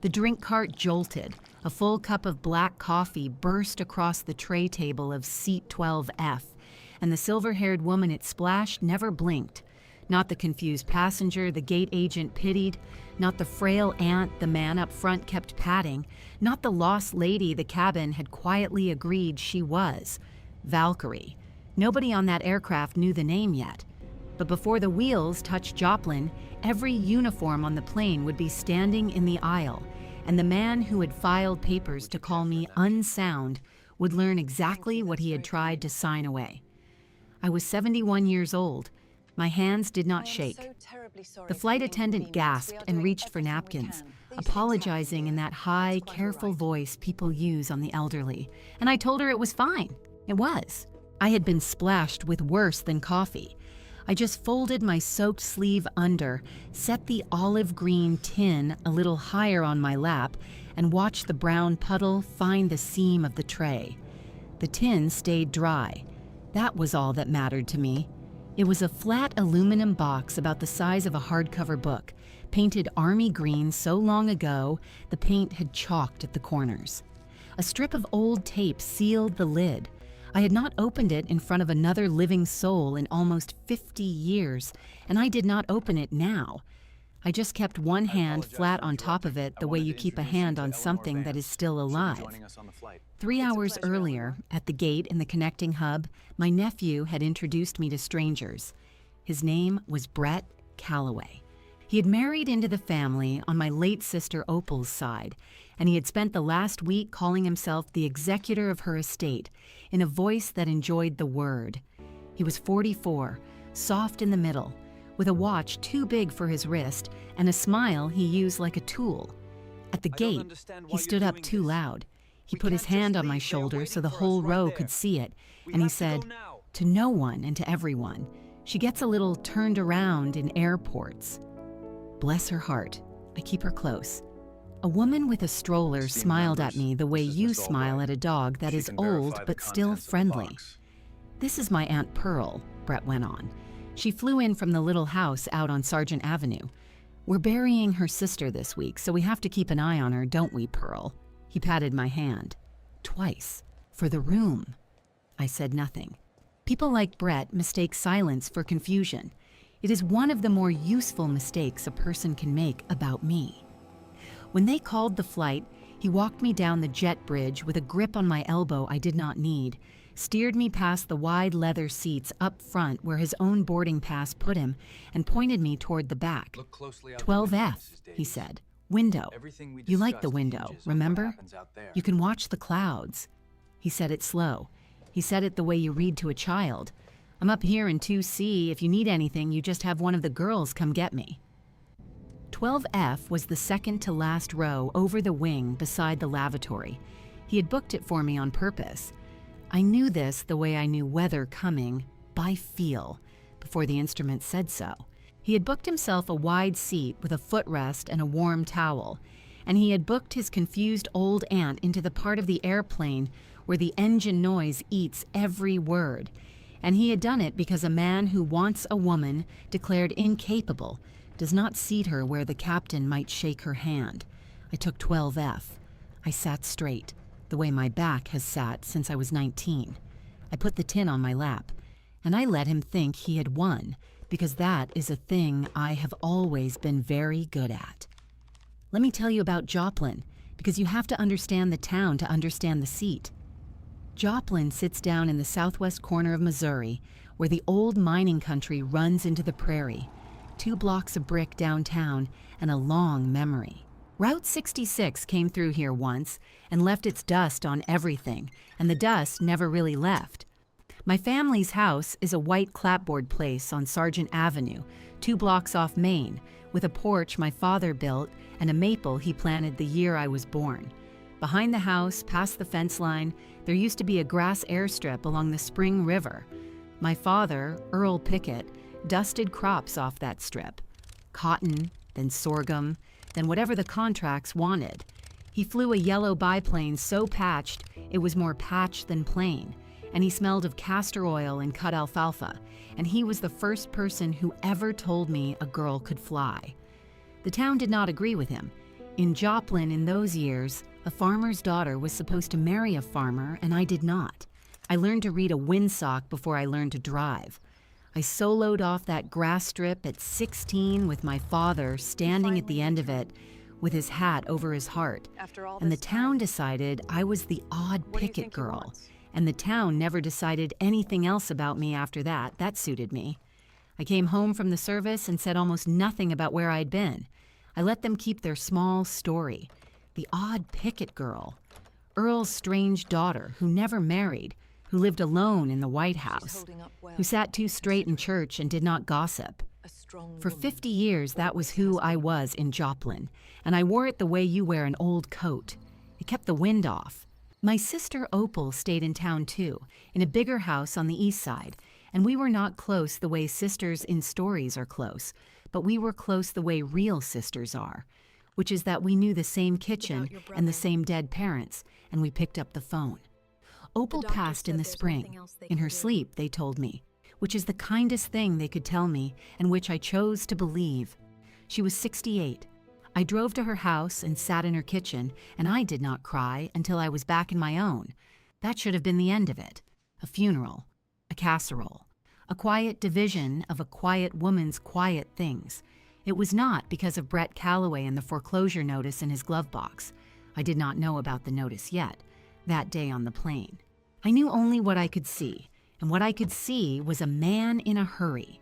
The drink cart jolted. A full cup of black coffee burst across the tray table of seat 12F, and the silver-haired woman it splashed never blinked. Not the confused passenger the gate agent pitied, not the frail aunt the man up front kept patting, not the lost lady the cabin had quietly agreed she was. Valkyrie. Nobody on that aircraft knew the name yet. But before the wheels touched Joplin, every uniform on the plane would be standing in the aisle, and the man who had filed papers to call me unsound would learn exactly what he had tried to sign away. I was 71 years old. My hands did not shake. The flight attendant gasped and reached for napkins, apologizing in that high, careful voice people use on the elderly, and I told her it was fine. It was. I had been splashed with worse than coffee. I just folded my soaked sleeve under, set the olive green tin a little higher on my lap, and watched the brown puddle find the seam of the tray. The tin stayed dry. That was all that mattered to me. It was a flat aluminum box about the size of a hardcover book, painted army green so long ago the paint had chalked at the corners. A strip of old tape sealed the lid. I had not opened it in front of another living soul in almost 50 years, and I did not open it now. I just kept one hand flat on top of it the way you keep a hand on something that is still alive. 3 hours earlier, at the gate in the connecting hub, my nephew had introduced me to strangers. His name was Brett Calloway. He had married into the family on my late sister Opal's side, and he had spent the last week calling himself the executor of her estate, in a voice that enjoyed the word. He was 44, soft in the middle, with a watch too big for his wrist and a smile he used like a tool. At the gate, he stood up too loud. He put his hand on my shoulder so the whole row could see it, and he said, to no one and to everyone, she gets a little turned around in airports. Bless her heart, I keep her close. A woman with a stroller smiled at me the way you smile at a dog that is old but still friendly. This is my Aunt Pearl, Brett went on. She flew in from the little house out on Sargent Avenue. We're burying her sister this week, so we have to keep an eye on her, don't we, Pearl? He patted my hand. Twice. For the room. I said nothing. People like Brett mistake silence for confusion. It is one of the more useful mistakes a person can make about me. When they called the flight, he walked me down the jet bridge with a grip on my elbow I did not need, steered me past the wide leather seats up front where his own boarding pass put him, and pointed me toward the back. 12F, he said. Window. You like the window, remember? You can watch the clouds. He said it slow. He said it the way you read to a child. I'm up here in 2C. If you need anything, you just have one of the girls come get me. 12F was the second to last row over the wing beside the lavatory. He had booked it for me on purpose. I knew this the way I knew weather coming, by feel, before the instrument said so. He had booked himself a wide seat with a footrest and a warm towel, and he had booked his confused old aunt into the part of the airplane where the engine noise eats every word. And he had done it because a man who wants a woman declared incapable does not seat her where the captain might shake her hand. I took 12F. I sat straight, the way my back has sat since I was 19. I put the tin on my lap, and I let him think he had won, because that is a thing I have always been very good at. Let me tell you about Joplin, because you have to understand the town to understand the seat. Joplin sits down in the southwest corner of Missouri, where the old mining country runs into the prairie. 2 blocks of brick downtown and a long memory. Route 66 came through here once and left its dust on everything, and the dust never really left. My family's house is a white clapboard place on Sargent Avenue, 2 blocks off Main, with a porch my father built and a maple he planted the year I was born. Behind the house, past the fence line, there used to be a grass airstrip along the Spring River. My father, Earl Pickett, dusted crops off that strip. Cotton, then sorghum, then whatever the contracts wanted. He flew a yellow biplane so patched it was more patch than plain, and he smelled of castor oil and cut alfalfa, and he was the first person who ever told me a girl could fly. The town did not agree with him. In Joplin in those years, a farmer's daughter was supposed to marry a farmer, and I did not. I learned to read a windsock before I learned to drive. I soloed off that grass strip at 16 with my father standing at the end of it with his hat over his heart. And the town decided I was the odd Pickett girl. And the town never decided anything else about me after that. That suited me. I came home from the service and said almost nothing about where I'd been. I let them keep their small story. The odd Pickett girl. Earl's strange daughter who never married, who lived alone in the White House, who sat too straight in church and did not gossip. For 50 years, that was who I was in Joplin, and I wore it the way you wear an old coat. It kept the wind off. My sister Opal stayed in town too, in a bigger house on the east side, and we were not close the way sisters in stories are close, but we were close the way real sisters are, which is that we knew the same kitchen and the same dead parents, and we picked up the phone. Opal passed in the spring. In her sleep, they told me, which is the kindest thing they could tell me and which I chose to believe. She was 68. I drove to her house and sat in her kitchen, and I did not cry until I was back in my own. That should have been the end of it. A funeral, a casserole, a quiet division of a quiet woman's quiet things. It was not because of Brett Calloway and the foreclosure notice in his glovebox. I did not know about the notice yet, that day on the plane. I knew only what I could see, and what I could see was a man in a hurry.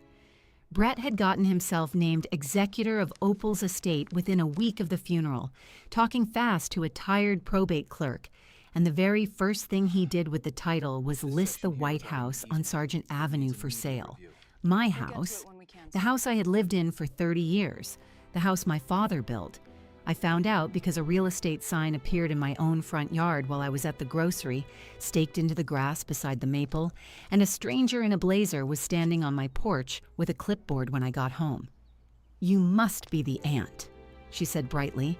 Brett had gotten himself named executor of Opal's estate within a week of the funeral, talking fast to a tired probate clerk, and the very first thing he did with the title was list the White House on Sargent Avenue for sale. My house, the house I had lived in for 30 years, the house my father built. I found out because a real estate sign appeared in my own front yard while I was at the grocery, staked into the grass beside the maple, and a stranger in a blazer was standing on my porch with a clipboard when I got home. "You must be the aunt," she said brightly.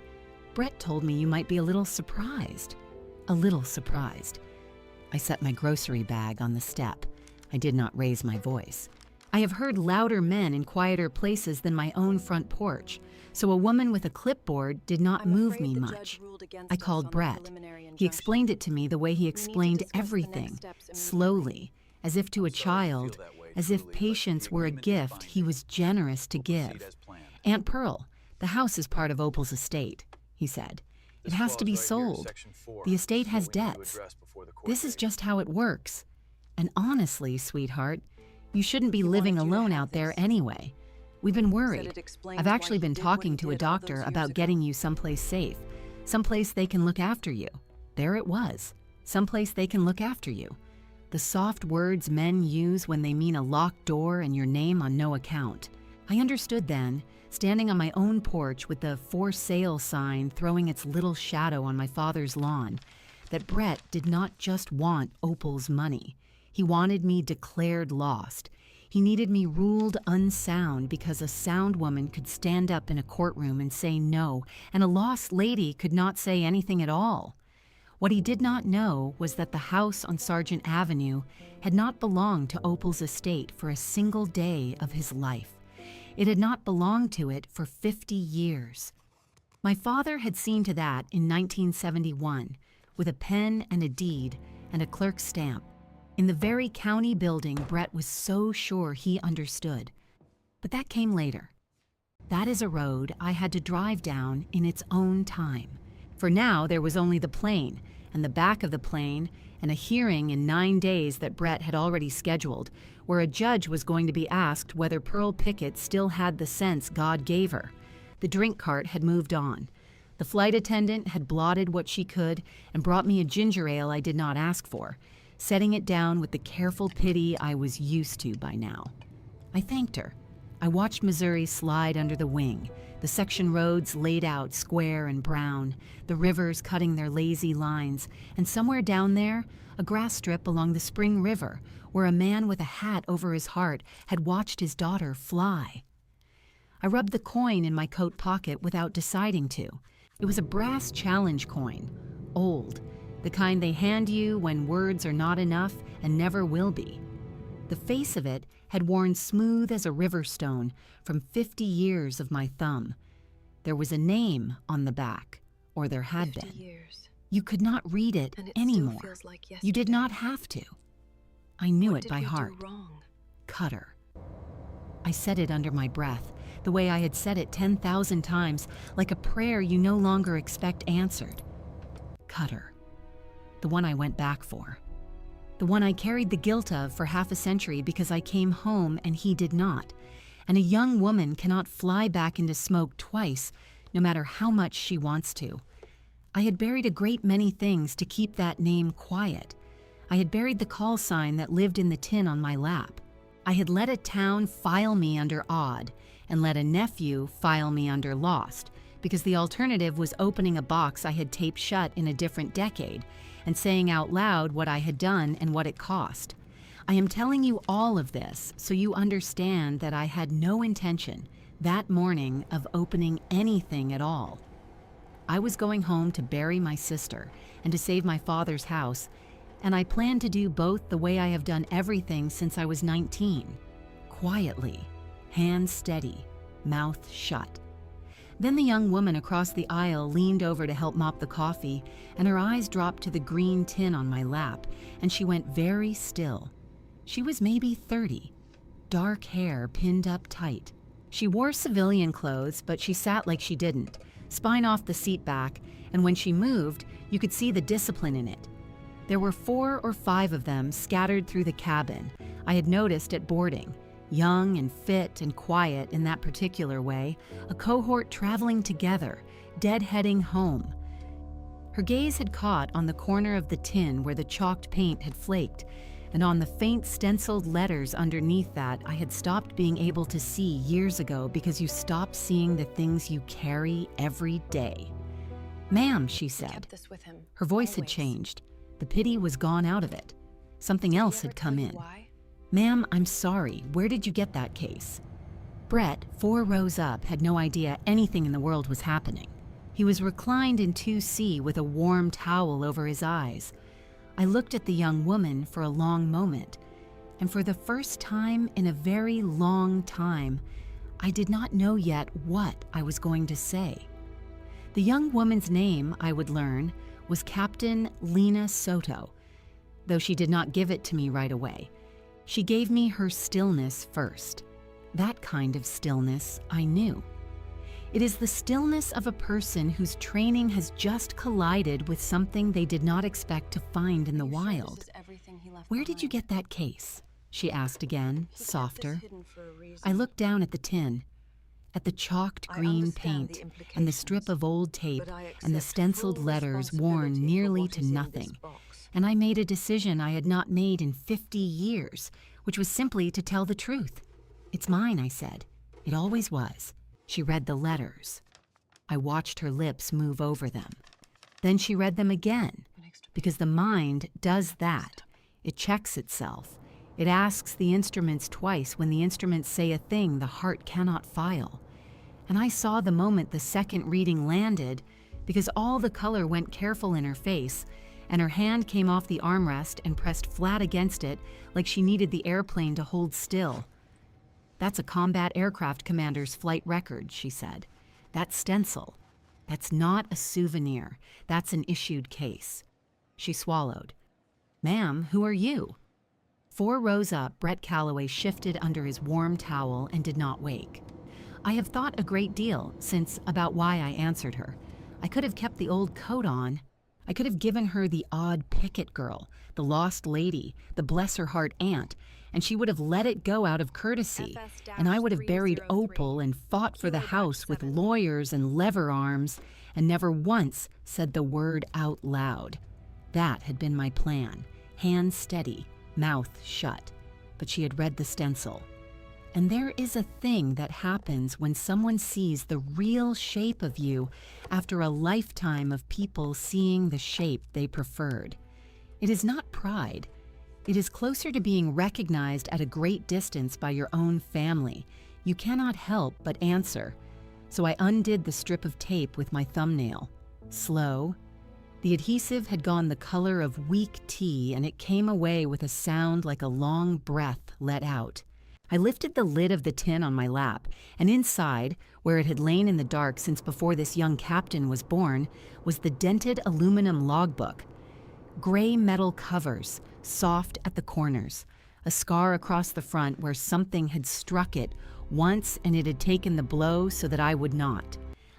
"Brett told me you might be a little surprised." A little surprised. I set my grocery bag on the step. I did not raise my voice. I have heard louder men in quieter places than my own front porch, so a woman with a clipboard did not move me much. I called Brett. He explained it to me the way he explained everything, slowly, as if to a child, as if patience were a gift he was generous to give. "Aunt Pearl, the house is part of Opal's estate," he said. "It has to be sold. The estate has debts. This is just how it works. And honestly, sweetheart, you shouldn't be living alone out there anyway. We've been worried. I've actually been talking to a doctor about getting you someplace safe, someplace they can look after you." There it was, someplace they can look after you. The soft words men use when they mean a locked door and your name on no account. I understood then, standing on my own porch with the "for sale" sign throwing its little shadow on my father's lawn, that Brett did not just want Opal's money. He wanted me declared lost. He needed me ruled unsound because a sound woman could stand up in a courtroom and say no, and a lost lady could not say anything at all. What he did not know was that the house on Sargent Avenue had not belonged to Opal's estate for a single day of his life. It had not belonged to it for 50 years. My father had seen to that in 1971, with a pen and a deed and a clerk's stamp, in the very county building Brett was so sure he understood. But that came later. That is a road I had to drive down in its own time. For now there was only the plane, and the back of the plane, and a hearing in 9 days that Brett had already scheduled, where a judge was going to be asked whether Pearl Pickett still had the sense God gave her. The drink cart had moved on. The flight attendant had blotted what she could and brought me a ginger ale I did not ask for, setting it down with the careful pity I was used to by now. I thanked her. I watched Missouri slide under the wing, the section roads laid out square and brown, the rivers cutting their lazy lines, and somewhere down there, a grass strip along the Spring River, where a man with a hat over his heart had watched his daughter fly. I rubbed the coin in my coat pocket without deciding to. It was a brass challenge coin, old, the kind they hand you when words are not enough and never will be. The face of it had worn smooth as a river stone from 50 years of my thumb. There was a name on the back, or there had 50 been. years. You could not read it And it anymore. still feels like You did yesterday. not have to. I knew What it by did we heart. do wrong? Cutter. I said it under my breath, the way I had said it 10,000 times, like a prayer you no longer expect answered. Cutter. The one I went back for. The one I carried the guilt of for half a century because I came home and he did not. And a young woman cannot fly back into smoke twice, no matter how much she wants to. I had buried a great many things to keep that name quiet. I had buried the callsign that lived in the tin on my lap. I had let a town file me under odd and let a nephew file me under lost, because the alternative was opening a box I had taped shut in a different decade and saying out loud what I had done and what it cost. I am telling you all of this so you understand that I had no intention that morning of opening anything at all. I was going home to bury my sister and to save my father's house, and I planned to do both the way I have done everything since I was 19. Quietly, hands steady, mouth shut. Then the young woman across the aisle leaned over to help mop the coffee, and her eyes dropped to the green tin on my lap, and she went very still. She was maybe 30, dark hair pinned up tight. She wore civilian clothes, but she sat like she didn't, spine off the seat back, and when she moved, you could see the discipline in it. There were 4 or 5 of them scattered through the cabin. I had noticed at boarding. Young and fit and quiet in that particular way, a cohort traveling together, deadheading home. Her gaze had caught on the corner of the tin where the chalked paint had flaked, and on the faint stenciled letters underneath that I had stopped being able to see years ago because you stop seeing the things you carry every day. "Ma'am," she He said. kept this with him. Her voice had always. changed. The pity was gone out of it. Something else Did he had ever tell come you in. Why? "Ma'am, I'm sorry. Where did you get that case?" Brett, 4 rows up, had no idea anything in the world was happening. He was reclined in 2C with a warm towel over his eyes. I looked at the young woman for a long moment, and for the first time in a very long time, I did not know yet what I was going to say. The young woman's name, I would learn, was Captain Lena Soto, though she did not give it to me right away. She gave me her stillness first. That kind of stillness I knew. It is the stillness of a person whose training has just collided with something they did not expect to find in the Are you sure this wild. is everything he left "Where did you behind?" get that case?" she asked again, He kept this softer. hidden for a reason. I looked down at the tin, at the chalked I green understand paint, the and the strip implications, of old tape, but I and the accept stenciled full letters worn responsibility for nearly what to is in this nothing. box. And I made a decision I had not made in 50 years, which was simply to tell the truth. "It's mine," I said. "It always was." She read the letters. I watched her lips move over them. Then she read them again, An extra because the mind does that. It checks itself. It asks the instruments twice when the instruments say a thing the heart cannot file. And I saw the moment the second reading landed, because all the color went careful in her face, and her hand came off the armrest and pressed flat against it like she needed the airplane to hold still. "That's a combat aircraft commander's flight record," she said. "That's stencil. That's not a souvenir. That's an issued case." She swallowed. "Ma'am, who are you?" 4 rows up, Brett Calloway shifted under his warm towel and did not wake. I have thought a great deal since about why I answered her. I could have kept the old coat on. I could have given her the odd Pickett girl, the lost lady, the bless her heart aunt, and she would have let it go out of courtesy, and I would have buried Opal and fought for the house with lawyers and lever arms, and never once said the word out loud. That had been my plan, hands steady, mouth shut, but she had read the stencil. And there is a thing that happens when someone sees the real shape of you after a lifetime of people seeing the shape they preferred. It is not pride. It is closer to being recognized at a great distance by your own family. You cannot help but answer. So I undid the strip of tape with my thumbnail. Slow. The adhesive had gone the color of weak tea, and it came away with a sound like a long breath let out. I lifted the lid of the tin on my lap, and inside, where it had lain in the dark since before this young captain was born, was the dented aluminum logbook. Gray metal covers, soft at the corners, a scar across the front where something had struck it once and it had taken the blow so that I would not.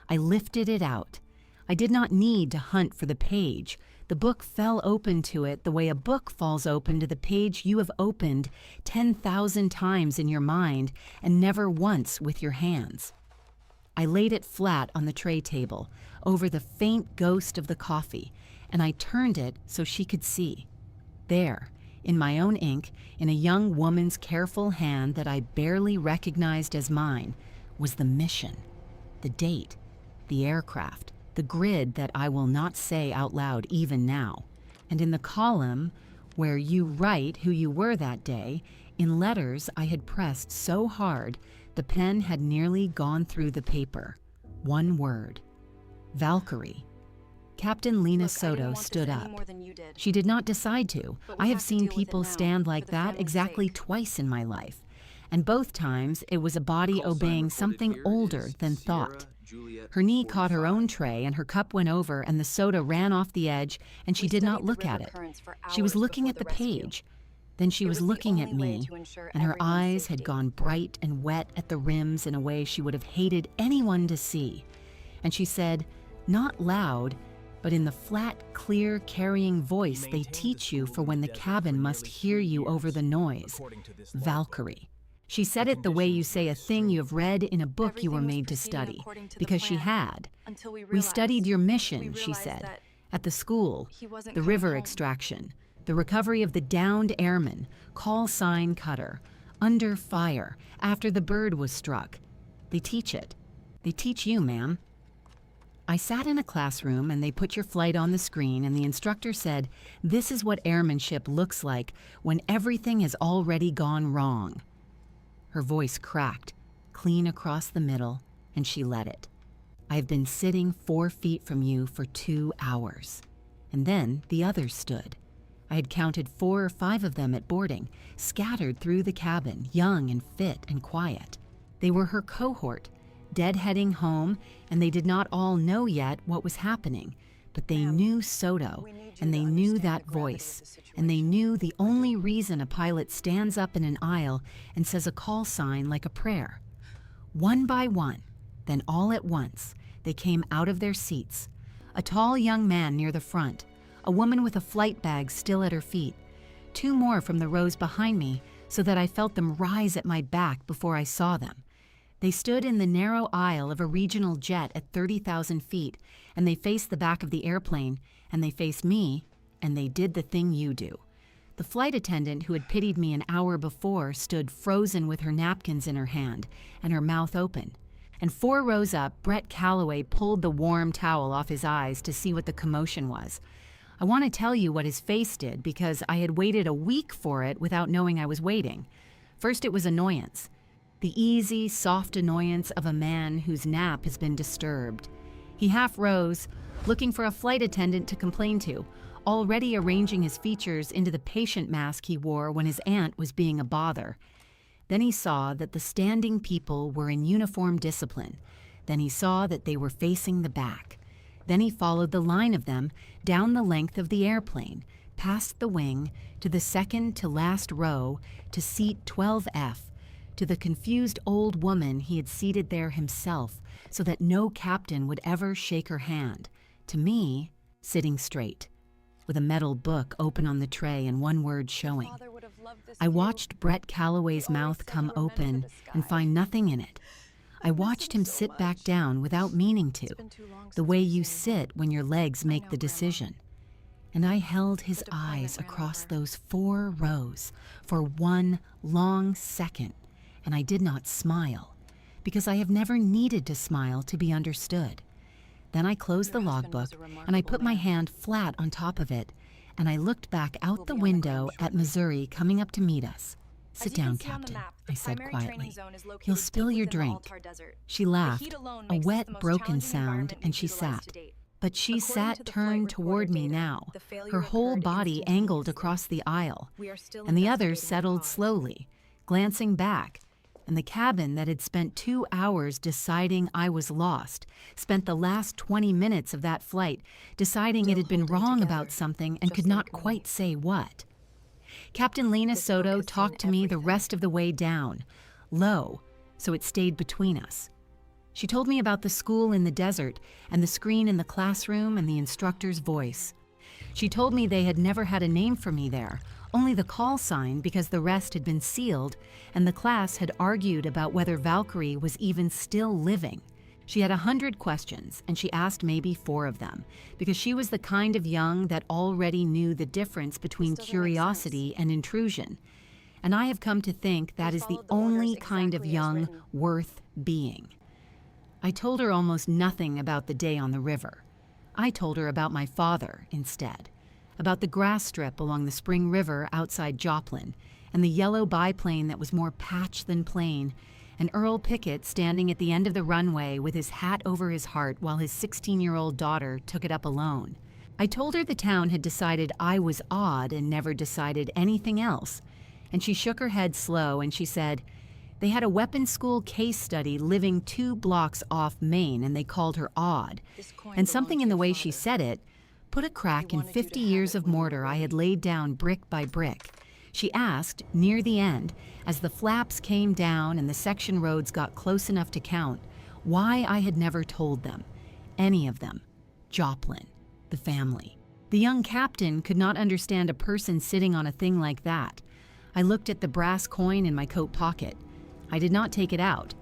I lifted it out. I did not need to hunt for the page. The book fell open to it the way a book falls open to the page you have opened 10,000 times in your mind and never once with your hands. I laid it flat on the tray table, over the faint ghost of the coffee, and I turned it so she could see. There, in my own ink, in a young woman's careful hand that I barely recognized as mine, was the mission, the date, the aircraft, the grid that I will not say out loud even now. And in the column where you write who you were that day, in letters I had pressed so hard the pen had nearly gone through the paper. One word. Valkyrie. Captain Lena Soto stood up. She did not decide to. I have seen people stand like that exactly twice in my life. And both times it was a body obeying something older than thought. Her knee caught her own tray and her cup went over and the soda ran off the edge and she did not look at it. She was looking at the page. Then she was looking at me, and her eyes had gone bright and wet at the rims in a way she would have hated anyone to see. And she said, not loud, but in the flat, clear, carrying voice they teach you for when the cabin must hear you over the noise, Valkyrie. She said it the way you say a thing you have read in a book you were made to study, because she had. We studied your mission, she said, at the school, the river extraction, the recovery of the downed airman, Callsign cutter, under fire, after the bird was struck. They teach it. They teach you, ma'am. I sat in a classroom and they put your flight on the screen and the instructor said, this is what airmanship looks like when everything has already gone wrong. Her voice cracked, clean across the middle, and she let it. I've been sitting 4 feet from you for 2 hours. And then the others stood. I had counted 4 or 5 of them at boarding, scattered through the cabin, young and fit and quiet. They were her cohort, deadheading home, and they did not all know yet what was happening, but they knew Soto, and they knew that voice, and they knew the only reason a pilot stands up in an aisle and says a call sign like a prayer. One by one, then all at once, they came out of their seats. A tall young man near the front, a woman with a flight bag still at her feet, 2 more from the rows behind me so that I felt them rise at my back before I saw them. They stood in the narrow aisle of a regional jet at 30,000 feet, and they faced the back of the airplane, and they faced me, and they did the thing you do. The flight attendant who had pitied me an hour before stood frozen with her napkins in her hand and her mouth open. And 4 rows up, Brett Calloway pulled the warm towel off his eyes to see what the commotion was. I want to tell you what his face did because I had waited a week for it without knowing I was waiting. First, it was annoyance. The easy, soft annoyance of a man whose nap has been disturbed. He half rose, looking for a flight attendant to complain to, already arranging his features into the patient mask he wore when his aunt was being a bother. Then he saw that the standing people were in uniform discipline. Then he saw that they were facing the back. Then he followed the line of them down the length of the airplane, past the wing, to the second to last row, to seat 12F, to the confused old woman he had seated there himself so that no captain would ever shake her hand, to me, sitting straight, with a metal book open on the tray and one word showing. I watched Brett Calloway's mouth come open and find nothing in it. I watched him sit back down without meaning to, the way you sit when your legs make the decision. And I held his eyes across those 4 rows for 1 long second, and I did not smile, because I have never needed to smile to be understood. Then I closed the logbook, and I put my hand flat on top of it, and I looked back out the window at Missouri coming up to meet us. Sit down, Captain, I said quietly. You'll spill your drink. She laughed, a wet, broken sound, and she sat. But she sat turned toward me now, her whole body angled across the aisle, and the others settled slowly, glancing back, and the cabin that had spent 2 hours deciding I was lost, spent the last 20 minutes of that flight deciding it Still had been holding wrong together, about something and just could not like me. quite say what. Captain Lena His Soto focus talked on to me the everything. rest of the way down, low, so it stayed between us. She told me about the school in the desert and the screen in the classroom and the instructor's voice. She told me they had never had a name for me there, only the call sign because the rest had been sealed, and the class had argued about whether Valkyrie was even still living. She had 100 questions, and she asked maybe 4 of them, because she was the kind of young that already knew the difference between doesn't make curiosity and intrusion. And I have come to think that is the followed the orders only kind of exactly as young written. worth being. I told her almost nothing about the day on the river. I told her about my father instead, about the grass strip along the Spring River outside Joplin, and the yellow biplane that was more patch than plain, and Earl Pickett standing at the end of the runway with his hat over his heart while his 16-year-old daughter took it up alone. I told her the town had decided I was odd and never decided anything else, and she shook her head slow and she said, they had a weapons school case study living 2 blocks off Main and they called her odd. This coin And something belonged in to the your way she father. said it put a crack He in wanted you to 50 have years it of when you were mortar I had ready. laid down brick by brick. She asked, near the end, as the flaps came down and the section roads got close enough to count, why I had never told them, any of them, Joplin, the family. The young captain could not understand a person sitting on a thing like that. I looked at the brass coin in my coat pocket. I did not take it out.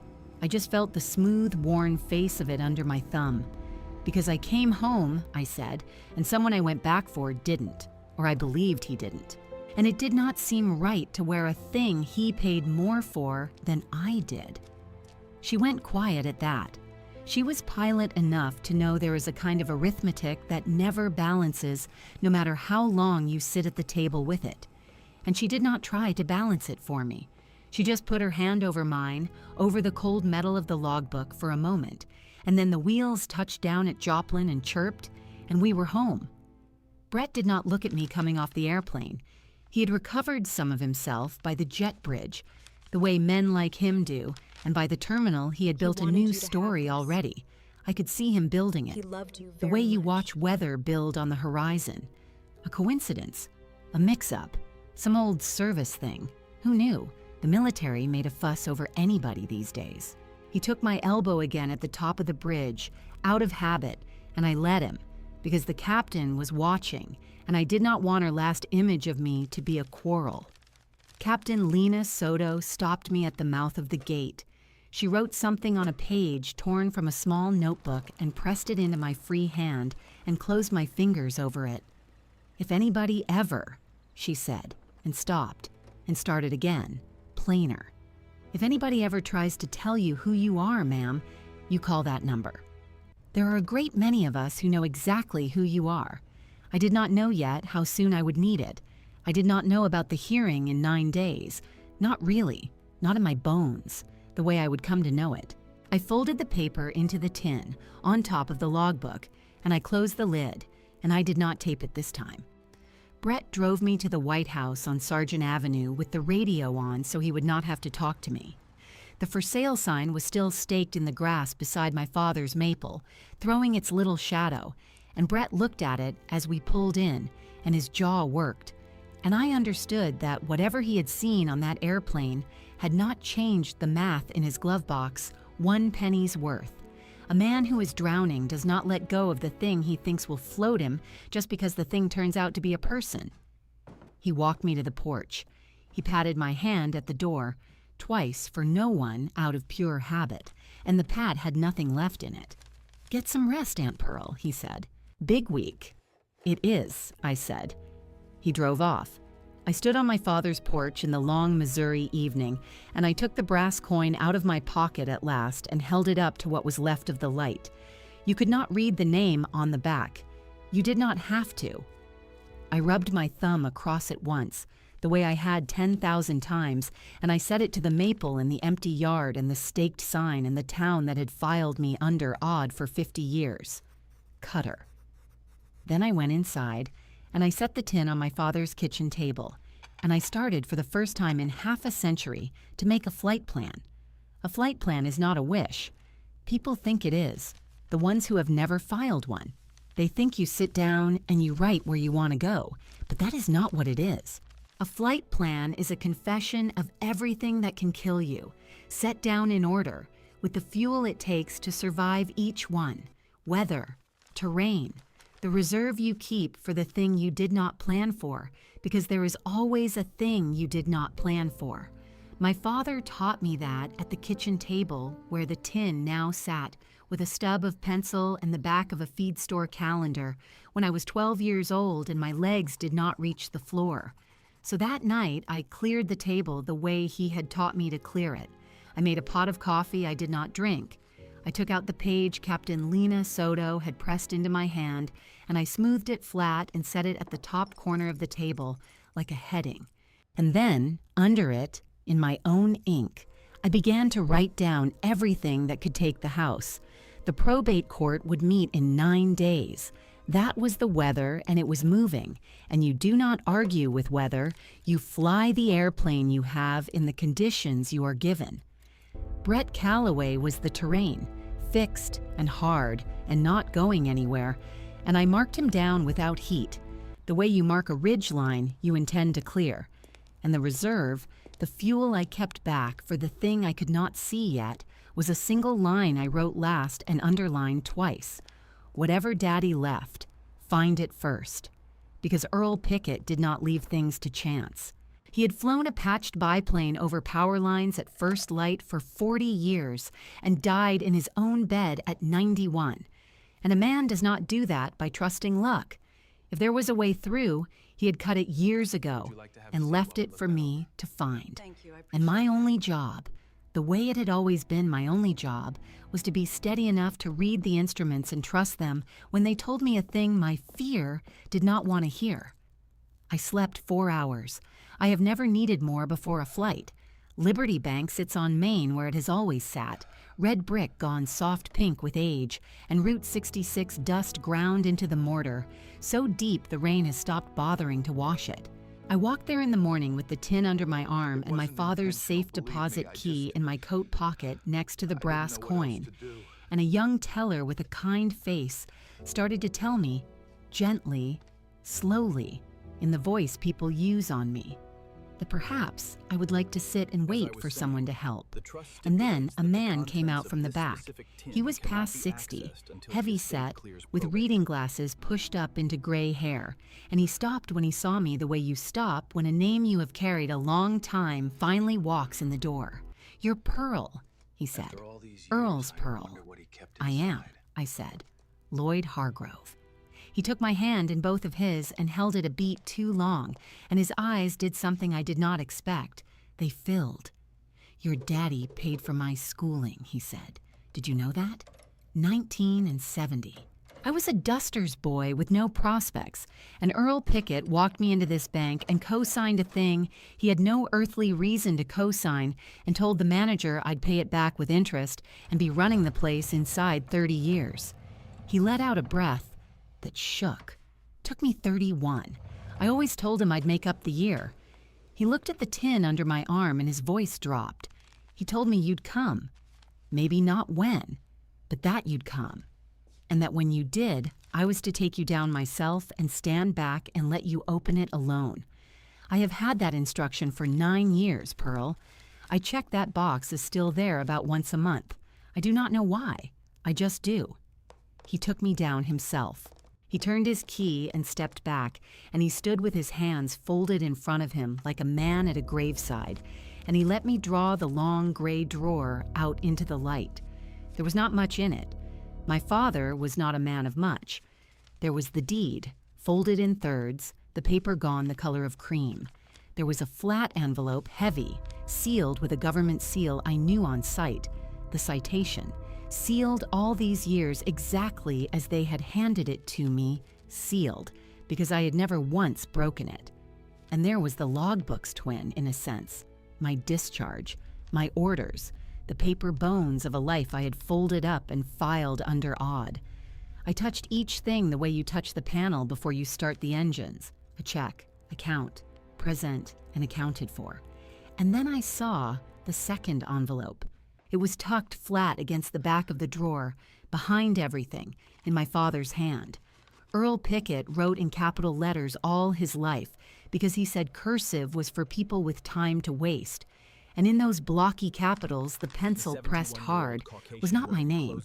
I just felt the smooth, worn face of it under my thumb. Because I came home, I said, and someone I went back for didn't, or I believed he didn't. And it did not seem right to wear a thing he paid more for than I did. She went quiet at that. She was pilot enough to know there is a kind of arithmetic that never balances, no matter how long you sit at the table with it. And she did not try to balance it for me. She just put her hand over mine, over the cold metal of the logbook for a moment, and then the wheels touched down at Joplin and chirped, and we were home. Brett did not look at me coming off the airplane. He had recovered some of himself by the jet bridge, the way men like him do, and by the terminal he had built a wanted new you to have story this. already. I could see him building He it, loved you the very way you much. watch weather build on the horizon. A coincidence, a mix-up, some old service thing. Who knew? The military made a fuss over anybody these days. He took my elbow again at the top of the bridge, out of habit, and I let him, because the captain was watching, and I did not want her last image of me to be a quarrel. Captain Lena Soto stopped me at the mouth of the gate. She wrote something on a page torn from a small notebook and pressed it into my free hand and closed my fingers over it. If anybody ever, she said, and stopped, and started again, plainer. If anybody ever tries to tell you who you are, ma'am, you call that number. There are a great many of us who know exactly who you are. I did not know yet how soon I would need it. I did not know about the hearing in 9 days. Not really, not in my bones, the way I would come to know it. I folded the paper into the tin, on top of the logbook, and I closed the lid, and I did not tape it this time. Brett drove me to the White House on Sargent Avenue with the radio on so he would not have to talk to me. The for sale sign was still staked in the grass beside my father's maple, throwing its little shadow, and Brett looked at it as we pulled in, and his jaw worked. And I understood that whatever he had seen on that airplane had not changed the math in his glove box 1 penny's worth. A man who is drowning does not let go of the thing he thinks will float him just because the thing turns out to be a person. He walked me to the porch. He patted my hand at the door, twice for no one out of pure habit, and the pat had nothing left in it. "Get some rest, Aunt Pearl," he said. "Big week." "It is," I said. He drove off. I stood on my father's porch in the long Missouri evening, and I took the brass coin out of my pocket at last and held it up to what was left of the light. You could not read the name on the back. You did not have to. I rubbed my thumb across it once, the way I had 10,000 times, and I set it to the maple in the empty yard and the staked sign in the town that had filed me under odd for 50 years. Cutter. Then I went inside, and I set the tin on my father's kitchen table, and I started for the first time in half a century to make a flight plan. A flight plan is not a wish. People think it is, the ones who have never filed one. They think you sit down and you write where you want to go, but that is not what it is. A flight plan is a confession of everything that can kill you, set down in order, with the fuel it takes to survive each one: weather, terrain, the reserve you keep for the thing you did not plan for, because there is always a thing you did not plan for. My father taught me that at the kitchen table where the tin now sat, with a stub of pencil and the back of a feed store calendar, when I was 12 years old and my legs did not reach the floor. So that night, I cleared the table the way he had taught me to clear it. I made a pot of coffee I did not drink. I took out the page Captain Lena Soto had pressed into my hand, and I smoothed it flat and set it at the top corner of the table, like a heading. And then, under it, in my own ink, I began to write down everything that could take the house. The probate court would meet in 9 days. That was the weather, and it was moving, and you do not argue with weather. You fly the airplane you have in the conditions you are given. Brett Calloway was the terrain, fixed and hard and not going anywhere, and I marked him down without heat, the way you mark a ridge line you intend to clear. And the reserve, the fuel I kept back for the thing I could not see yet, was a single line I wrote last and underlined twice. Whatever Daddy left, find it first. Because Earl Pickett did not leave things to chance. He had flown a patched biplane over power lines at first light for 40 years and died in his own bed at 91. And a man does not do that by trusting luck. If there was a way through, he had cut it years ago and left it for me to find. Thank you. And my only job, the way it had always been my only job, was to be steady enough to read the instruments and trust them when they told me a thing my fear did not want to hear. I slept 4 hours. I have never needed more before a flight. Liberty Bank sits on Main where it has always sat, red brick gone soft pink with age, and Route 66 dust ground into the mortar, so deep the rain has stopped bothering to wash it. I walked there in the morning with the tin under my arm and my father's safe deposit key in my coat pocket next to the brass coin, and a young teller with a kind face started to tell me, gently, slowly, in the voice people use on me, that perhaps I would like to sit and wait for someone to help. And then a man came out from the back. He was past 60, heavy-set, with reading glasses pushed up into gray hair, and he stopped when he saw me the way you stop when a name you have carried a long time finally walks in the door. "You're Pearl," he said. "Earl's Pearl." "I am," I said. "Lloyd Hargrove." He took my hand in both of his and held it a beat too long, and his eyes did something I did not expect. They filled. "Your daddy paid for my schooling," he said. "Did you know that? 19 and 70. I was a duster's boy with no prospects, and Earl Pickett walked me into this bank and co-signed a thing he had no earthly reason to co-sign, and told the manager I'd pay it back with interest and be running the place inside 30 years. He let out a breath that shook. Took me 31. I always told him I'd make up the year. He looked at the tin under my arm and his voice dropped. He told me you'd come. Maybe not when, but that you'd come. And that when you did, I was to take you down myself and stand back and let you open it alone. I have had that instruction for 9 years, Pearl. I check that box is still there about once a month. I do not know why. I just do. He took me down himself. He turned his key and stepped back, and he stood with his hands folded in front of him like a man at a graveside, and he let me draw the long gray drawer out into the light. There was not much in it. My father was not a man of much. There was the deed, folded in thirds, the paper gone the color of cream. There was a flat envelope, heavy, sealed with a government seal I knew on sight, the citation, sealed all these years exactly as they had handed it to me, sealed, because I had never once broken it. And there was the logbook's twin, in a sense, my discharge, my orders, the paper bones of a life I had folded up and filed under odd. I touched each thing the way you touch the panel before you start the engines, a check, account, present, and accounted for. And then I saw the second envelope. It was tucked flat against the back of the drawer, behind everything, in my father's hand. Earl Pickett wrote in capital letters all his life because he said cursive was for people with time to waste. And in those blocky capitals, the pencil pressed hard was not my name.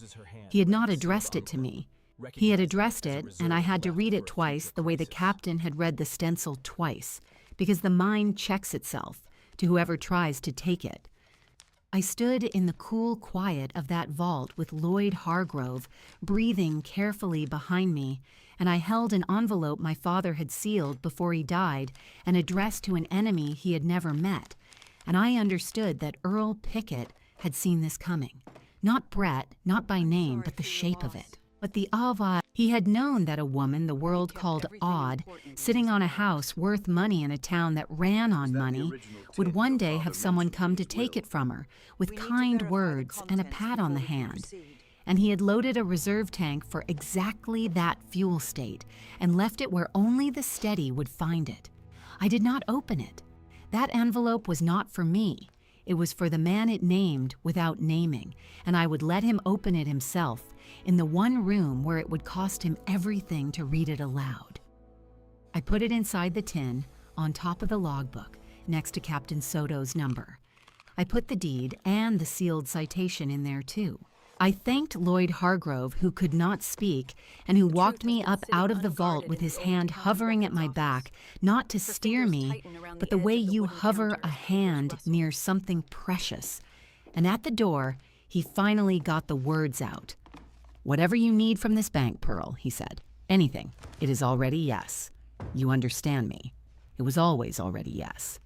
He had not addressed it to me. He had addressed it, and I had to read it twice the way the captain had read the stencil twice, because the mind checks itself to whoever tries to take it. I stood in the cool quiet of that vault with Lloyd Hargrove breathing carefully behind me, and I held an envelope my father had sealed before he died and addressed to an enemy he had never met, and I understood that Earl Pickett had seen this coming. Not Brett, not by name, but the shape of it. But the Ava, he had known that a woman the world called odd, sitting on a house worth money in a town that ran on money, would one day have someone come to take it from her, with kind words and a pat on the hand. And he had loaded a reserve tank for exactly that fuel state, and left it where only the steady would find it. I did not open it. That envelope was not for me. It was for the man it named without naming, and I would let him open it himself, in the one room where it would cost him everything to read it aloud. I put it inside the tin, on top of the logbook, next to Captain Soto's number. I put the deed and the sealed citation in there too. I thanked Lloyd Hargrove, who could not speak, and who walked me up out of the vault with his hand hovering at my back, not to steer me, but the way you hover a hand near something precious. And at the door, he finally got the words out. "Whatever you need from this bank, Pearl," he said. "Anything. It is already yes. You understand me." It was always already yes.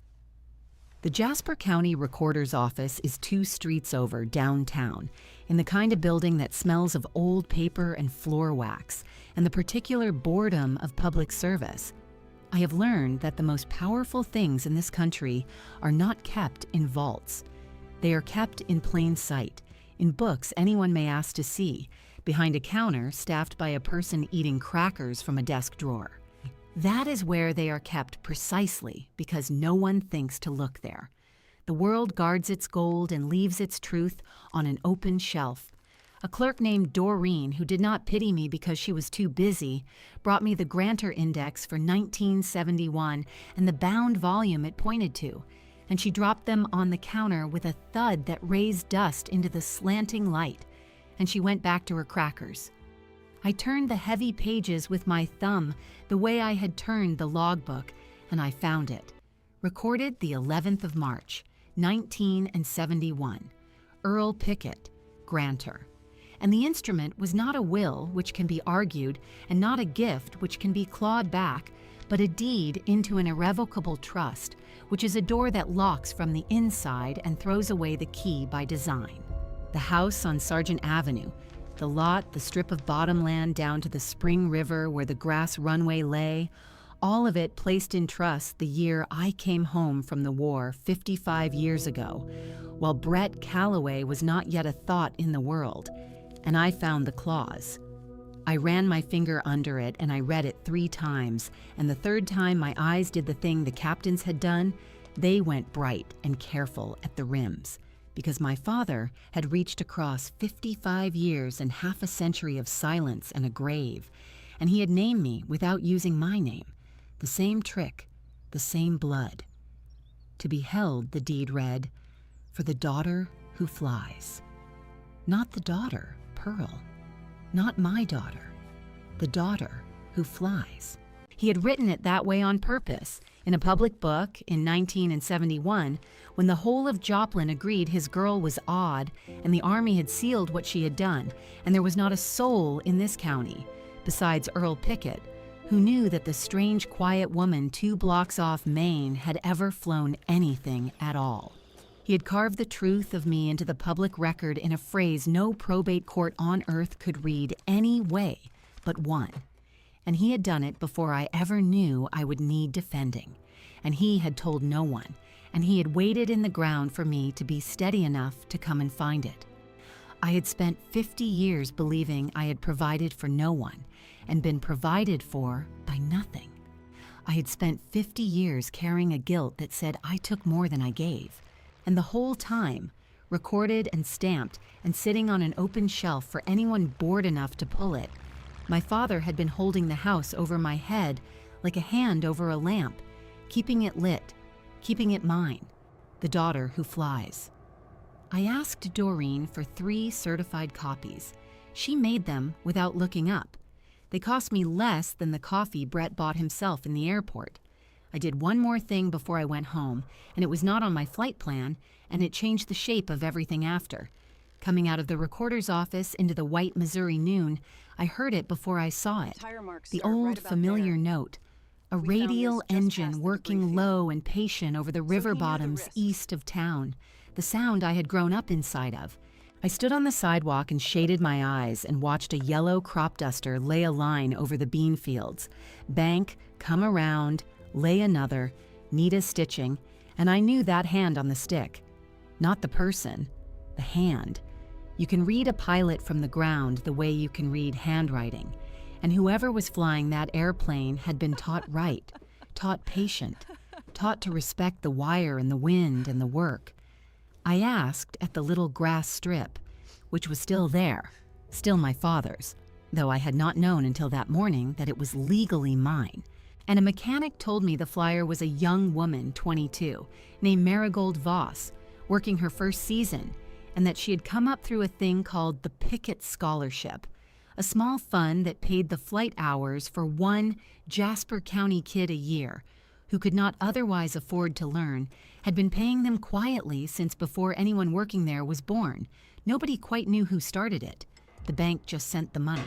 The Jasper County Recorder's Office is 2 streets over, downtown, in the kind of building that smells of old paper and floor wax, and the particular boredom of public service. I have learned that the most powerful things in this country are not kept in vaults. They are kept in plain sight, in books anyone may ask to see, behind a counter staffed by a person eating crackers from a desk drawer. That is where they are kept precisely because no one thinks to look there. The world guards its gold and leaves its truth on an open shelf. A clerk named Doreen, who did not pity me because she was too busy, brought me the Grantor Index for 1971 and the bound volume it pointed to, and she dropped them on the counter with a thud that raised dust into the slanting light, and she went back to her crackers. I turned the heavy pages with my thumb the way I had turned the logbook, and I found it. Recorded the 11th of March, 1971. Earl Pickett, Grantor. And the instrument was not a will, which can be argued, and not a gift, which can be clawed back, but a deed into an irrevocable trust, which is a door that locks from the inside and throws away the key by design. The house on Sargent Avenue, the lot, the strip of bottom land down to the Spring River where the grass runway lay, all of it placed in trust the year I came home from the war 55 years ago, while Brett Calloway was not yet a thought in the world, and I found the clause. I ran my finger under it and I read it 3 times, and the 3rd time my eyes did the thing the captains had done. They went bright and careful at the rims, because my father had reached across 55 years and half a century of silence and a grave, and he had named me without using my name. The same trick, the same blood. To be held, the deed read, for the daughter who flies. Not the daughter, Pearl. Not my daughter. The daughter who flies. He had written it that way on purpose, in a public book in 1971, when the whole of Joplin agreed his girl was odd and the Army had sealed what she had done, and there was not a soul in this county, besides Earl Pickett, who knew that the strange, quiet woman 2 blocks off Maine had ever flown anything at all. He had carved the truth of me into the public record in a phrase no probate court on earth could read any way but one. And he had done it before I ever knew I would need defending. And he had told no one, and he had waited in the ground for me to be steady enough to come and find it. I had spent 50 years believing I had provided for no one, and been provided for by nothing. I had spent 50 years carrying a guilt that said I took more than I gave. And the whole time, recorded and stamped, and sitting on an open shelf for anyone bored enough to pull it. My father had been holding the house over my head like a hand over a lamp, keeping it lit, keeping it mine, the daughter who flies. I asked Doreen for 3 certified copies. She made them without looking up. They cost me less than the coffee Brett bought himself in the airport. I did one more thing before I went home, and it was not on my flight plan, and it changed the shape of everything after. Coming out of the recorder's office into the white Missouri noon, I heard it before I saw it. The old familiar note. A radial engine working low and patient over the river bottoms east of town. The sound I had grown up inside of. I stood on the sidewalk and shaded my eyes and watched a yellow crop duster lay a line over the bean fields. Bank, come around, lay another, need a stitching, and I knew that hand on the stick. Not the person, the hand. You can read a pilot from the ground the way you can read handwriting, and whoever was flying that airplane had been taught right, taught patient, taught to respect the wire and the wind and the work. I asked at the little grass strip, which was still there, still my father's, though I had not known until that morning that it was legally mine. And a mechanic told me the flyer was a young woman, 22, named Marigold Voss, working her first season, and that she had come up through a thing called the Pickett Scholarship, a small fund that paid the flight hours for one Jasper County kid a year, who could not otherwise afford to learn, had been paying them quietly since before anyone working there was born. Nobody quite knew who started it. The bank just sent the money.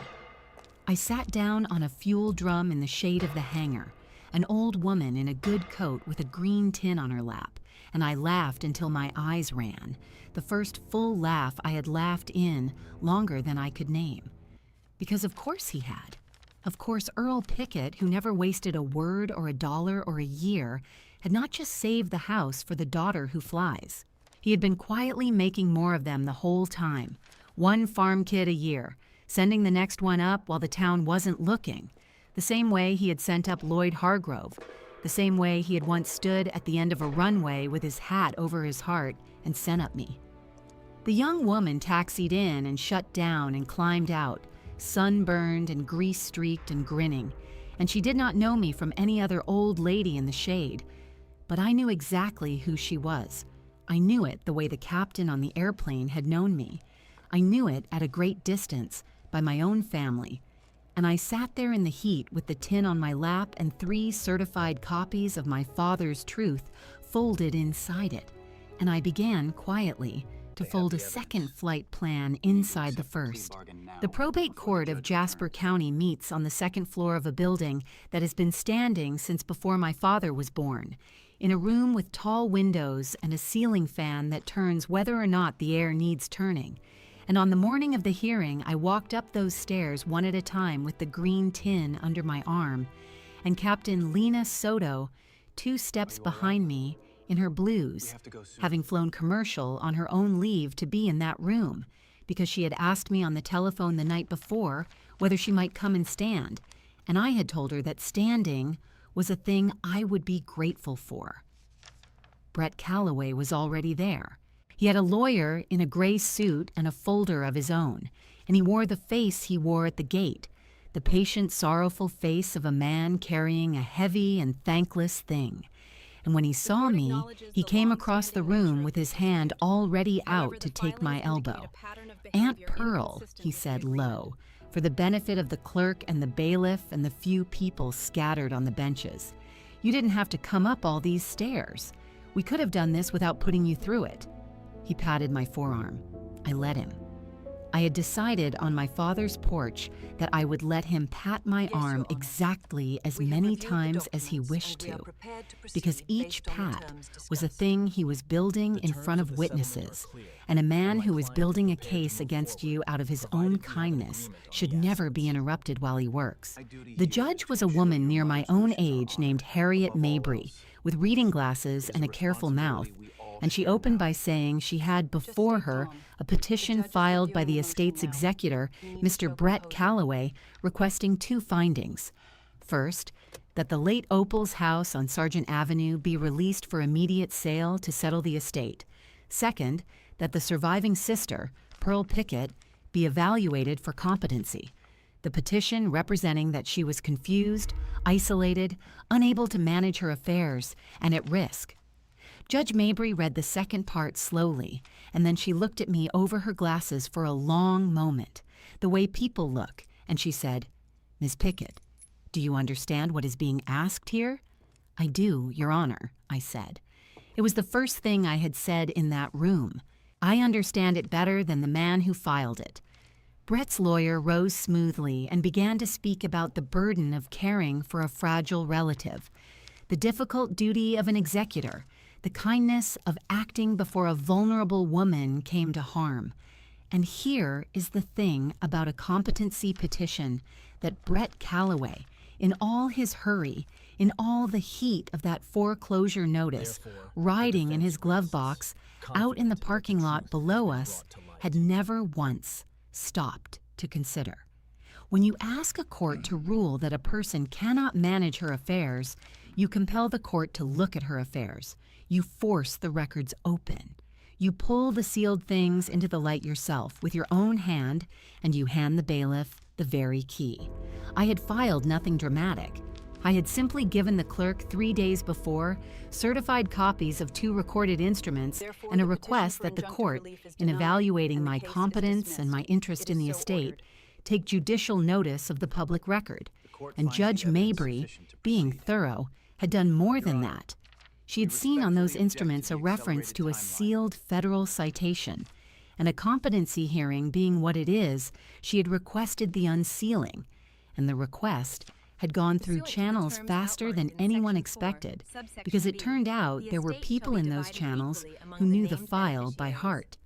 I sat down on a fuel drum in the shade of the hangar, an old woman in a good coat with a green tin on her lap, and I laughed until my eyes ran, the first full laugh I had laughed in longer than I could name. Because of course he had. Of course Earl Pickett, who never wasted a word or a dollar or a year, had not just saved the house for the daughter who flies. He had been quietly making more of them the whole time, one farm kid a year, sending the next one up while the town wasn't looking, the same way he had sent up Lloyd Hargrove, the same way he had once stood at the end of a runway with his hat over his heart and sent up me. The young woman taxied in and shut down and climbed out, sunburned and grease-streaked and grinning, and she did not know me from any other old lady in the shade. But I knew exactly who she was. I knew it the way the captain on the airplane had known me. I knew it at a great distance, by my own family. And I sat there in the heat with the tin on my lap and 3 certified copies of my father's truth folded inside it. And I began, quietly, to fold a second flight plan inside the first. The probate court of Jasper County meets on the second floor of a building that has been standing since before my father was born, in a room with tall windows and a ceiling fan that turns whether or not the air needs turning. And on the morning of the hearing, I walked up those stairs one at a time with the green tin under my arm, and Captain Lena Soto, 2 steps behind me, in her blues, having flown commercial on her own leave to be in that room, because she had asked me on the telephone the night before whether she might come and stand, and I had told her that standing was a thing I would be grateful for. Brett Calloway was already there. He had a lawyer in a gray suit and a folder of his own, and he wore the face he wore at the gate, the patient, sorrowful face of a man carrying a heavy and thankless thing. And when he saw me, he came across the room with his hand already out to take my elbow. "Aunt Pearl," he said low, for the benefit of the clerk and the bailiff and the few people scattered on the benches. "You didn't have to come up all these stairs. We could have done this without putting you through it." He patted my forearm. I let him. I had decided on my father's porch that I would let him pat my arm exactly as many times as he wished to, because each pat was a thing he was building in front of witnesses, and a man who was building a case against you out of his own kindness should never be interrupted while he works. The judge was a woman near my own age named Harriet Mabry, with reading glasses and a careful mouth, and she opened by saying she had before her a petition filed by the estate's executor, Mr. Brett Calloway, requesting 2 findings. First, that the late Opal's house on Sargent Avenue be released for immediate sale to settle the estate. Second, that the surviving sister, Pearl Pickett, be evaluated for competency. The petition representing that she was confused, isolated, unable to manage her affairs, and at risk. Judge Mabry read the second part slowly, and then she looked at me over her glasses for a long moment, the way people look, and she said, "Ms. Pickett, do you understand what is being asked here?" "I do, Your Honor," I said. It was the first thing I had said in that room. I understand it better than the man who filed it. Brett's lawyer rose smoothly and began to speak about the burden of caring for a fragile relative, the difficult duty of an executor, the kindness of acting before a vulnerable woman came to harm. And here is the thing about a competency petition that Brett Calloway, in all his hurry, in all the heat of that foreclosure notice, riding in his glove box out in the parking lot below us, had never once stopped to consider. When you ask a court to rule that a person cannot manage her affairs, you compel the court to look at her affairs. You force the records open. You pull the sealed things into the light yourself with your own hand, and you hand the bailiff the very key. I had filed nothing dramatic. I had simply given the clerk 3 days before certified copies of 2 recorded instruments and a request that the court, in evaluating my competence and my interest in the estate, take judicial notice of the public record. And Judge Mabry, being thorough, had done more than that. She had seen on those instruments a reference to a sealed federal citation, and a competency hearing being what it is, she had requested the unsealing, and the request had gone through channels faster than anyone expected, because it turned out there were people in those channels who knew the file by heart.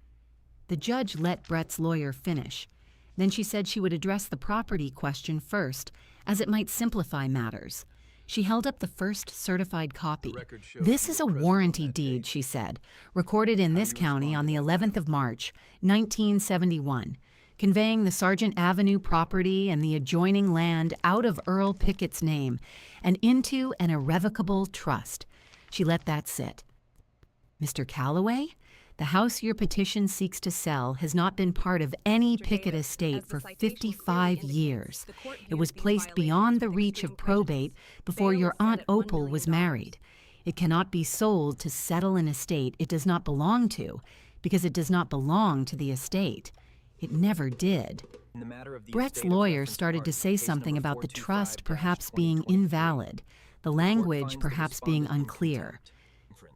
The judge let Brett's lawyer finish. Then she said she would address the property question first, as it might simplify matters. She held up the first certified copy. "This is a warranty deed," she said, "recorded in this county on the 11th of March, 1971. Conveying the Sargent Avenue property and the adjoining land out of Earl Pickett's name and into an irrevocable trust." She let that sit. "Mr. Calloway, the house your petition seeks to sell has not been part of any Pickett estate for 55 years. It was placed beyond the reach of probate before your Aunt Opal was married. It cannot be sold to settle an estate it does not belong to, because it does not belong to the estate. It never did." Brett's lawyer started to say something about the trust perhaps being invalid, the language perhaps being unclear.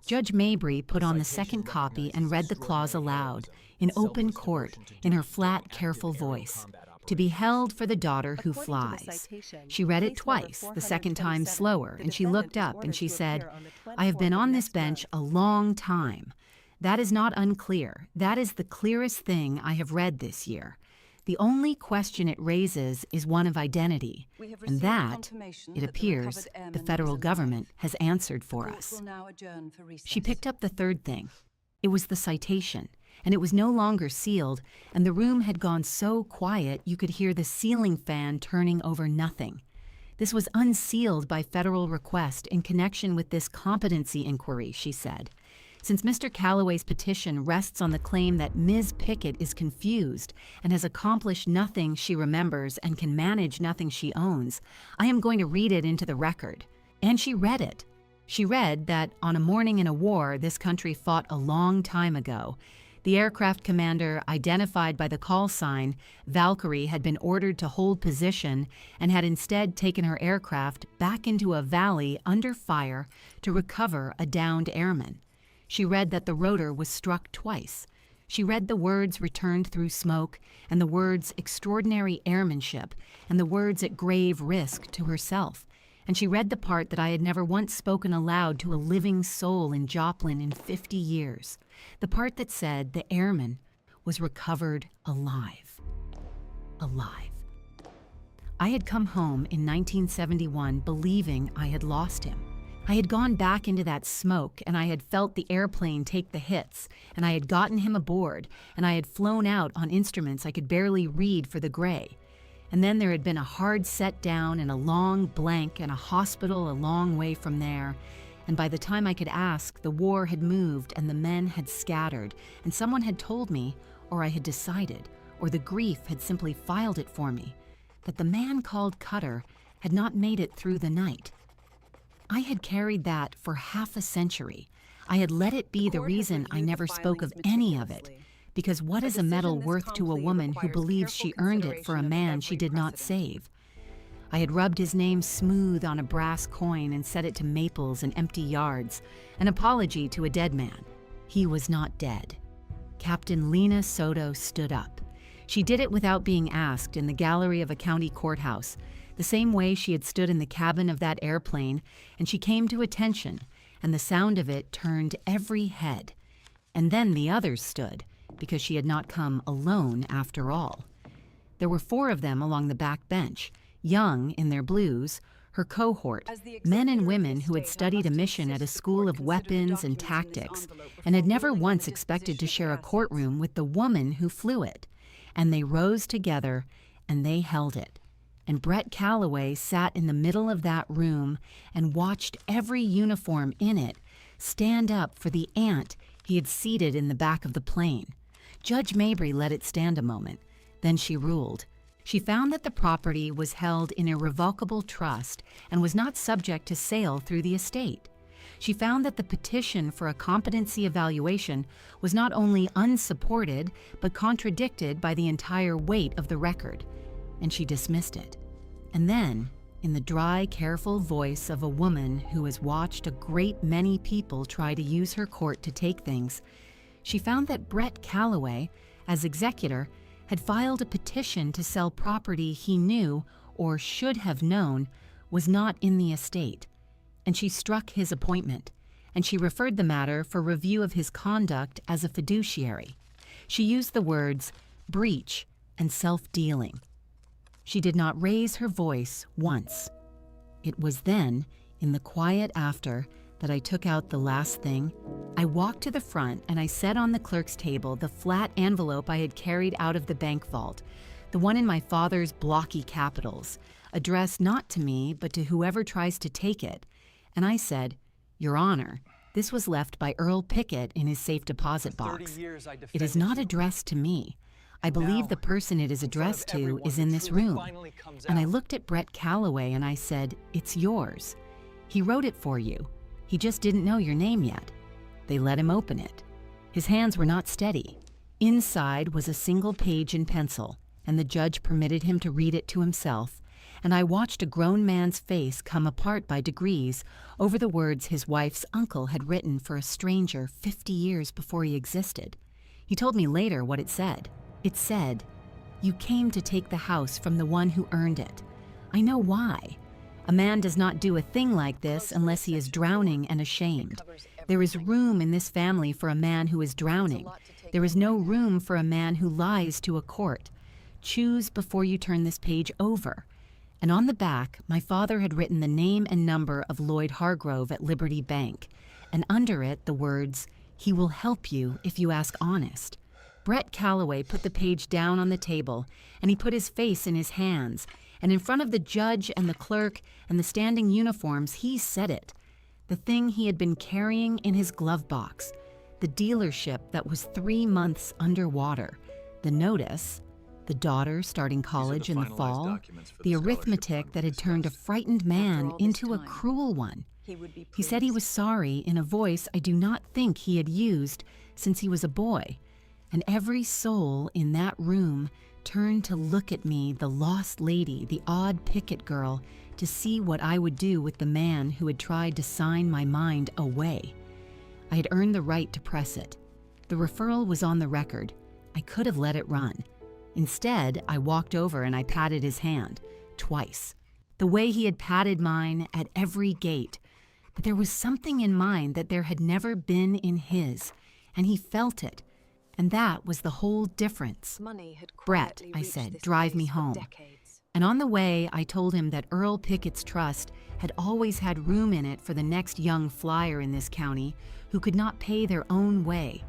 Judge Mabry put on the second copy and read the clause aloud, in open court, in her flat, careful voice. "To be held for the daughter who flies." She read it twice, the second time slower, and she looked up and she said, "I have been on this bench a long time. That is not unclear. That is the clearest thing I have read this year. The only question it raises is one of identity, and that, it appears, the federal government has answered for us." She picked up the third thing. It was the citation, and it was no longer sealed, and the room had gone so quiet you could hear the ceiling fan turning over nothing. This was unsealed by federal request in connection with this competency inquiry, she said. Since Mr. Calloway's petition rests on the claim that Ms. Pickett is confused and has accomplished nothing she remembers and can manage nothing she owns, I am going to read it into the record. And she read it. She read that on a morning in a war this country fought a long time ago, the aircraft commander identified by the call sign, Valkyrie, had been ordered to hold position and had instead taken her aircraft back into a valley under fire to recover a downed airman. She read that the rotor was struck twice. She read the words "returned through smoke" and the words "extraordinary airmanship" and the words "at grave risk" to herself. And she read the part that I had never once spoken aloud to a living soul in Joplin in 50 years. The part that said the airman was recovered alive. Alive. I had come home in 1971 believing I had lost him. I had gone back into that smoke, and I had felt the airplane take the hits, and I had gotten him aboard, and I had flown out on instruments I could barely read for the gray. And then there had been a hard set down and a long blank and a hospital a long way from there, And by the time I could ask, the war had moved and the men had scattered, and someone had told me, or I had decided, or the grief had simply filed it for me, that the man called Cutter had not made it through the night. I had carried that for half a century. I had let it be the reason I never spoke of any of it, because what is a medal worth to a woman who believes she earned it for a man she did not save? I had rubbed his name smooth on a brass coin and set it to maples and empty yards, an apology to a dead man. He was not dead. Captain Lena Soto stood up. She did it without being asked in the gallery of a county courthouse, the same way she had stood in the cabin of that airplane, and she came to attention, and the sound of it turned every head. And then the others stood, because she had not come alone after all. There were 4 of them along the back bench, young in their blues, her cohort, men and women who had studied a mission at a school of weapons and tactics, and had never once expected to share a courtroom with the woman who flew it. And they rose together, and they held it. And Brett Calloway sat in the middle of that room and watched every uniform in it stand up for the ant he had seated in the back of the plane. Judge Mabry let it stand a moment. Then she ruled. She found that the property was held in irrevocable trust and was not subject to sale through the estate. She found that the petition for a competency evaluation was not only unsupported, but contradicted by the entire weight of the record, and she dismissed it. And then, in the dry, careful voice of a woman who has watched a great many people try to use her court to take things, she found that Brett Calloway, as executor, had filed a petition to sell property he knew, or should have known, was not in the estate. And she struck his appointment, and she referred the matter for review of his conduct as a fiduciary. She used the words breach and self-dealing. She did not raise her voice once. It was then, in the quiet after, that I took out the last thing. I walked to the front and I set on the clerk's table the flat envelope I had carried out of the bank vault, the one in my father's blocky capitals, addressed not to me but to whoever tries to take it. And I said, "Your Honor, this was left by Earl Pickett in his safe deposit box. It is not addressed to me. I believe the person it is addressed to is in this room." And I looked at Brett Calloway and I said, "It's yours. He wrote it for you. He just didn't know your name yet." They let him open it. His hands were not steady. Inside was a single page in pencil, and the judge permitted him to read it to himself, and I watched a grown man's face come apart by degrees over the words his wife's uncle had written for a stranger 50 years before he existed. He told me later what it said. It said, "You came to take the house from the one who earned it. I know why. A man does not do a thing like this unless he is drowning and ashamed. There is room in this family for a man who is drowning. There is no room for a man who lies to a court. Choose before you turn this page over." And on the back, my father had written the name and number of Lloyd Hargrove at Liberty Bank, and under it the words, "He will help you if you ask honest." Brett Calloway put the page down on the table, and he put his face in his hands, and in front of the judge and the clerk and the standing uniforms, he said it. The thing he had been carrying in his glove box, the dealership that was 3 months underwater, the notice, the daughter starting college in the fall, the arithmetic that had turned a frightened man into a cruel one. He said he was sorry in a voice I do not think he had used since he was a boy, and every soul in that room turned to look at me, the lost lady, the odd Pickett girl, to see what I would do with the man who had tried to sign my mind away. I had earned the right to press it. The referral was on the record. I could have let it run. Instead, I walked over and I patted his hand, twice. The way he had patted mine at every gate. But there was something in mine that there had never been in his, and he felt it. And that was the whole difference. "Brett," I said, "drive me home." And on the way, I told him that Earl Pickett's trust had always had room in it for the next young flyer in this county who could not pay their own way,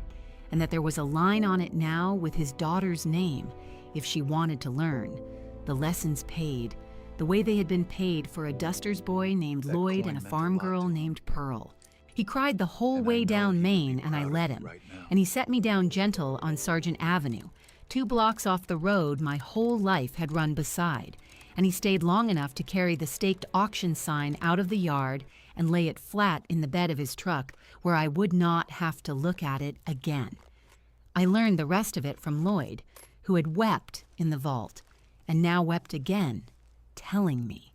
and that there was a line on it now with his daughter's name, if she wanted to learn, the lessons paid, the way they had been paid for a duster's boy named Lloyd and a farm girl named Pearl. He cried the whole way down Main, and I let him. And he set me down gentle on Sargent Avenue. 2 blocks off the road my whole life had run beside. And he stayed long enough to carry the staked auction sign out of the yard and lay it flat in the bed of his truck where I would not have to look at it again. I learned the rest of it from Lloyd, who had wept in the vault, and now wept again, telling me.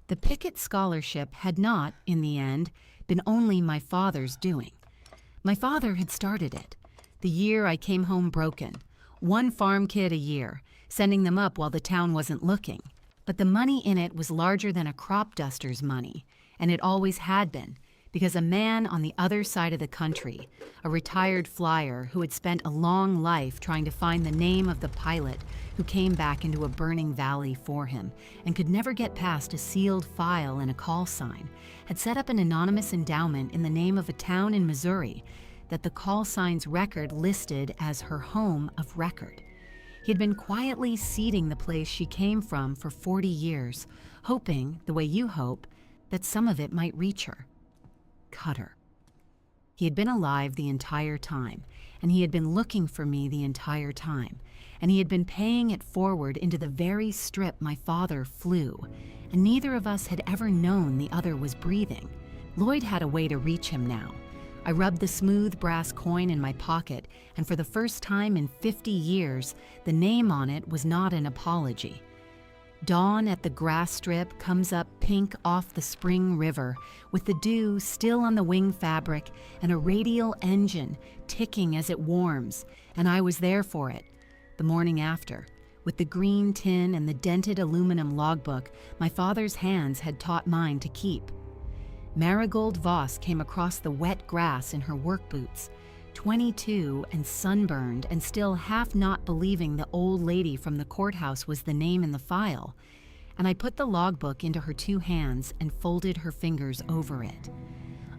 The Pickett scholarship had not, in the end, been only my father's doing. My father had started it, the year I came home broken, 1 farm kid a year, sending them up while the town wasn't looking. But the money in it was larger than a crop duster's money, and it always had been, because a man on the other side of the country, a retired flyer who had spent a long life trying to find the name of the pilot who came back into a burning valley for him and could never get past a sealed file and a call sign, had set up an anonymous endowment in the name of a town in Missouri that the Callsign's record listed as her home of record. He had been quietly seeding the place she came from for 40 years, hoping, the way you hope, that some of it might reach her. Cutter. He had been alive the entire time, and he had been looking for me the entire time, and he had been paying it forward into the very strip my father flew, and neither of us had ever known the other was breathing. Lloyd had a way to reach him now. I rubbed the smooth brass coin in my pocket, and for the first time in 50 years, the name on it was not an apology. Dawn at the grass strip comes up pink off the spring river, with the dew still on the wing fabric and a radial engine ticking as it warms, and I was there for it, the morning after, with the green tin and the dented aluminum logbook my father's hands had taught mine to keep. Marigold Voss came across the wet grass in her work boots, 22 and sunburned and still half not believing the old lady from the courthouse was the name in the file, and I put the logbook into her 2 hands and folded her fingers over it.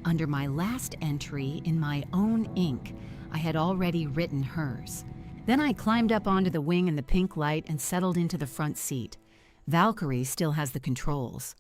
Under my last entry in my own ink, I had already written hers. Then I climbed up onto the wing in the pink light and settled into the front seat. Valkyrie still has the controls.